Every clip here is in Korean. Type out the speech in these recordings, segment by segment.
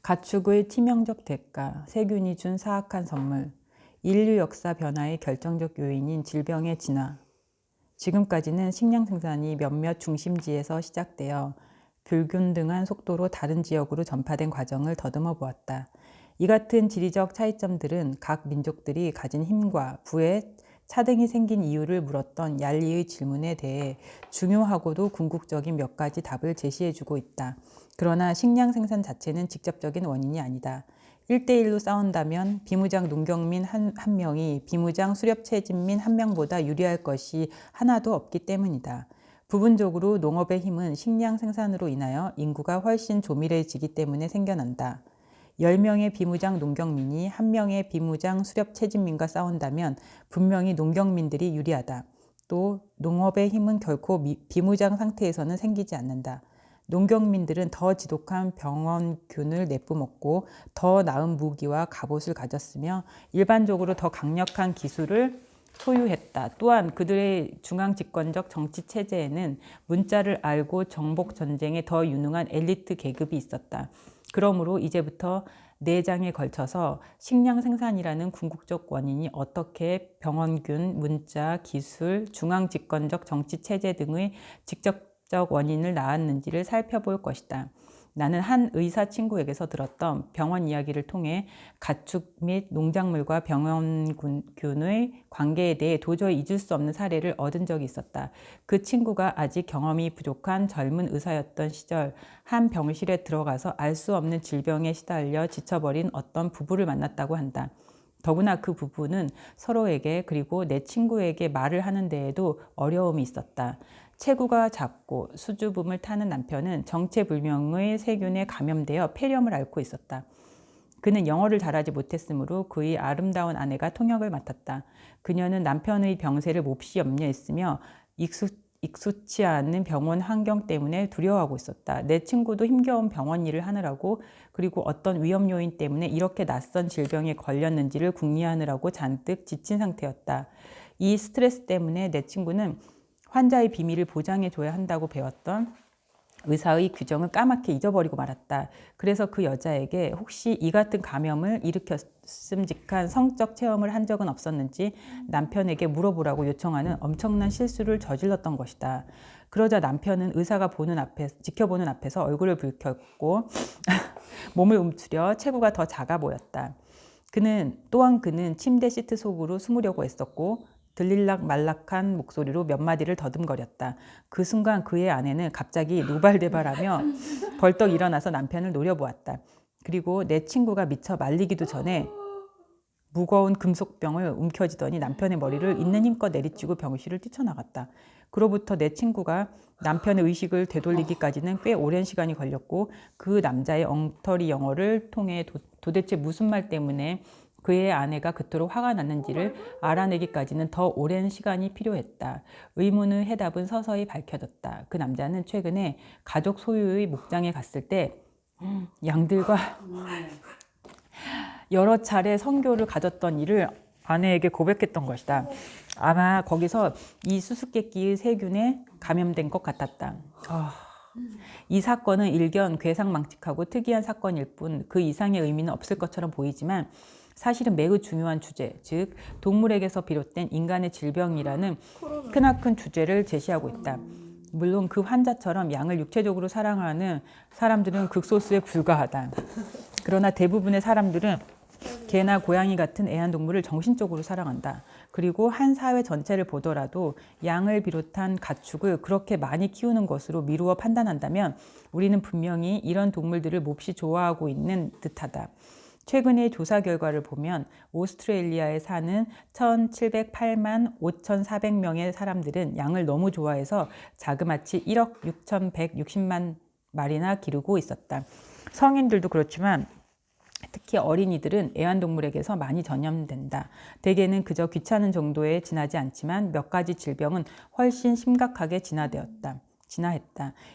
가축의 치명적 대가, 세균이 준 사악한 선물, 인류 역사 변화의 결정적 요인인 질병의 진화. 지금까지는 식량 생산이 몇몇 중심지에서 시작되어 불균등한 속도로 다른 지역으로 전파된 과정을 더듬어 보았다. 이 같은 지리적 차이점들은 각 민족들이 가진 힘과 부에 차등이 생긴 이유를 물었던 얄리의 질문에 대해 중요하고도 궁극적인 몇 가지 답을 제시해주고 있다. 그러나 식량 생산 자체는 직접적인 원인이 아니다. 1대1로 싸운다면 비무장 농경민 한 명이 비무장 수렵채집민 한 명보다 유리할 것이 하나도 없기 때문이다. 부분적으로 농업의 힘은 식량 생산으로 인하여 인구가 훨씬 조밀해지기 때문에 생겨난다. 10명의 비무장 농경민이 1명의 비무장 수렵채집민과 싸운다면 분명히 농경민들이 유리하다. 또 농업의 힘은 결코 비무장 상태에서는 생기지 않는다. 농경민들은 더 지독한 병원균을 내뿜었고 더 나은 무기와 갑옷을 가졌으며 일반적으로 더 강력한 기술을 소유했다. 또한 그들의 중앙집권적 정치체제에는 문자를 알고 정복전쟁에 더 유능한 엘리트 계급이 있었다. 그러므로 이제부터 4장에 걸쳐서 식량 생산이라는 궁극적 원인이 어떻게 병원균, 문자, 기술, 중앙집권적 정치체제 등의 직접적 원인을 낳았는지를 살펴볼 것이다. 나는 한 의사 친구에게서 들었던 병원 이야기를 통해 가축 및 농작물과 병원균의 관계에 대해 도저히 잊을 수 없는 사례를 얻은 적이 있었다. 그 친구가 아직 경험이 부족한 젊은 의사였던 시절 한 병실에 들어가서 알 수 없는 질병에 시달려 지쳐버린 어떤 부부를 만났다고 한다. 더구나 그 부부는 서로에게 그리고 내 친구에게 말을 하는 데에도 어려움이 있었다. 체구가 작고 수줍음을 타는 남편은 정체불명의 세균에 감염되어 폐렴을 앓고 있었다. 그는 영어를 잘하지 못했으므로 그의 아름다운 아내가 통역을 맡았다. 그녀는 남편의 병세를 몹시 염려했으며 익숙치 않은 병원 환경 때문에 두려워하고 있었다. 내 친구도 힘겨운 병원 일을 하느라고 그리고 어떤 위험 요인 때문에 이렇게 낯선 질병에 걸렸는지를 궁리하느라고 잔뜩 지친 상태였다. 이 스트레스 때문에 내 친구는 환자의 비밀을 보장해줘야 한다고 배웠던 의사의 규정을 까맣게 잊어버리고 말았다. 그래서 그 여자에게 혹시 이 같은 감염을 일으켰음직한 성적 체험을 한 적은 없었는지 남편에게 물어보라고 요청하는 엄청난 실수를 저질렀던 것이다. 그러자 남편은 의사가 지켜보는 앞에서 얼굴을 붉혔고 몸을 움츠려 체구가 더 작아 보였다. 그는 침대 시트 속으로 숨으려고 애썼고 들릴락 말락한 목소리로 몇 마디를 더듬거렸다. 그 순간 그의 아내는 갑자기 노발대발하며 벌떡 일어나서 남편을 노려보았다. 그리고 내 친구가 미쳐 말리기도 전에 무거운 금속병을 움켜쥐더니 남편의 머리를 있는 힘껏 내리치고 병실을 뛰쳐나갔다. 그로부터 내 친구가 남편의 의식을 되돌리기까지는 꽤 오랜 시간이 걸렸고 그 남자의 엉터리 영어를 통해 도대체 무슨 말 때문에 그의 아내가 그토록 화가 났는지를 알아내기까지는 더 오랜 시간이 필요했다. 의문의 해답은 서서히 밝혀졌다. 그 남자는 최근에 가족 소유의 목장에 갔을 때 양들과 여러 차례 선교를 가졌던 일을 아내에게 고백했던 것이다. 아마 거기서 이 수수께끼의 세균에 감염된 것 같았다. 이 사건은 일견 괴상망측하고 특이한 사건일 뿐 그 이상의 의미는 없을 것처럼 보이지만 사실은 매우 중요한 주제, 즉 동물에게서 비롯된 인간의 질병이라는 크나큰 주제를 제시하고 있다. 물론 그 환자처럼 양을 육체적으로 사랑하는 사람들은 극소수에 불과하다. 그러나 대부분의 사람들은 개나 고양이 같은 애완동물을 정신적으로 사랑한다. 그리고 한 사회 전체를 보더라도 양을 비롯한 가축을 그렇게 많이 키우는 것으로 미루어 판단한다면 우리는 분명히 이런 동물들을 몹시 좋아하고 있는 듯하다. 최근의 조사 결과를 보면 오스트레일리아에 사는 1708만 5400명의 사람들은 양을 너무 좋아해서 자그마치 1억 6160만 마리나 기르고 있었다. 성인들도 그렇지만 특히 어린이들은 애완동물에게서 많이 전염된다. 대개는 그저 귀찮은 정도에 지나지 않지만 몇 가지 질병은 훨씬 심각하게 진화했다.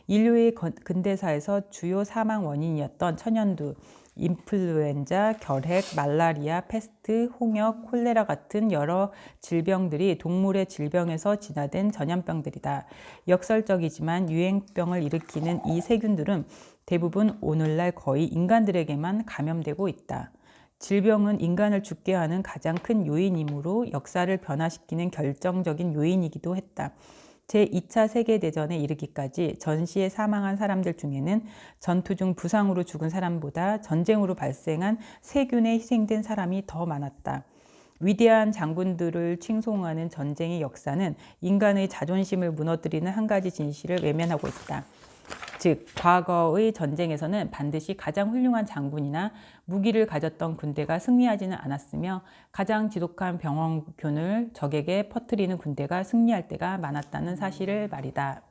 인류의 근대사에서 주요 사망 원인이었던 천연두, 인플루엔자, 결핵, 말라리아, 패스트, 홍역, 콜레라 같은 여러 질병들이 동물의 질병에서 진화된 전염병들이다. 역설적이지만 유행병을 일으키는 이 세균들은 대부분 오늘날 거의 인간들에게만 감염되고 있다. 질병은 인간을 죽게 하는 가장 큰 요인이므로 역사를 변화시키는 결정적인 요인이기도 했다. 제2차 세계대전에 이르기까지 전시에 사망한 사람들 중에는 전투 중 부상으로 죽은 사람보다 전쟁으로 발생한 세균에 희생된 사람이 더 많았다. 위대한 장군들을 칭송하는 전쟁의 역사는 인간의 자존심을 무너뜨리는 한 가지 진실을 외면하고 있다. 즉, 과거의 전쟁에서는 반드시 가장 훌륭한 장군이나 무기를 가졌던 군대가 승리하지는 않았으며 가장 지독한 병원균을 적에게 퍼뜨리는 군대가 승리할 때가 많았다는 사실을 말이다.